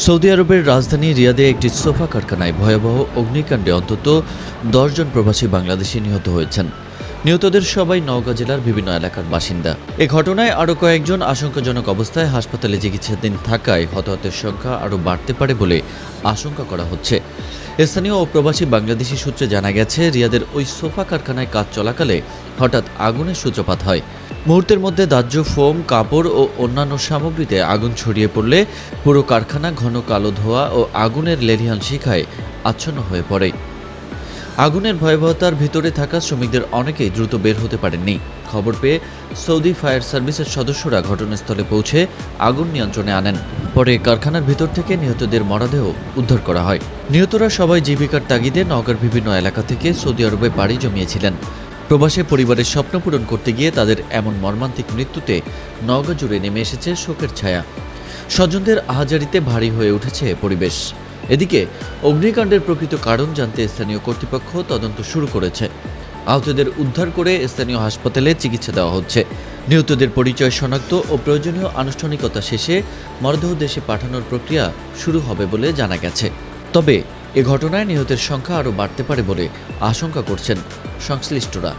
Saudi আরবের রাজধানী রিয়াদে একটি সোফা কারখানায় ভয়াবহ অগ্নিকাণ্ডে অন্তত ১০ জন প্রবাসী বাংলাদেশি নিহত হয়েছেন। নিহতদের সবাই নওগাঁ জেলার বিভিন্ন এলাকার বাসিন্দা। এ ঘটনায় আরও কয়েকজন আশঙ্কাজনক অবস্থায় হাসপাতালে চিকিৎসাধীন থাকায় হতাহতের সংখ্যা আরও বাড়তে পারে বলে আশঙ্কা করা হচ্ছে। স্থানীয় ও প্রবাসী বাংলাদেশি সূত্রে জানা গেছে, রিয়াদের ওই সোফা কারখানায় কাজ চলাকালে হঠাৎ আগুনের সূত্রপাত হয়। মুহূর্তের মধ্যে দাহ্য ফোম, কাপড় ও অন্যান্য সামগ্রীতে আগুন ছড়িয়ে পড়লে পুরো কারখানা ঘন কালো ধোঁয়া ও আগুনের লেলিহান শিখায় আচ্ছন্ন হয়ে পড়ে। আগুনের ভয়াবহতার ভিতরে থাকা শ্রমিকদের অনেকেই দ্রুত বের হতে পারেননি। খবর পেয়ে সৌদি ফায়ার সার্ভিসের সদস্যরা ঘটনাস্থলে পৌঁছে আগুন নিয়ন্ত্রণে আনেন। পরে কারখানার ভিতর থেকে নিহতদের মরদেহ উদ্ধার করা হয়। নিহতরা সবাই জীবিকার তাগিদে নওগাঁর বিভিন্ন এলাকা থেকে সৌদি আরবে পাড়ি জমিয়েছিলেন। প্রবাসে পরিবারের স্বপ্ন পূরণ করতে গিয়ে তাদের এমন মর্মান্তিক মৃত্যুতে নওগাঁ জুড়ে নেমে এসেছে শোকের ছায়া। স্বজনদের আহাজারিতে ভারী হয়ে উঠেছে পরিবেশ। এদিকে অগ্নিকাণ্ডের প্রকৃত কারণ জানতে স্থানীয় কর্তৃপক্ষ তদন্ত শুরু করেছে। আহতদের উদ্ধার করে স্থানীয় হাসপাতালে চিকিৎসা দেওয়া হচ্ছে। নিহতদের পরিচয় শনাক্ত ও প্রয়োজনীয় আনুষ্ঠানিকতা শেষে মরদেহ দেশে পাঠানোর প্রক্রিয়া শুরু হবে বলে জানা গেছে। তবে এ ঘটনায় নিহতের সংখ্যা আরও বাড়তে পারে বলে আশঙ্কা করছেন সংশ্লিষ্টরা।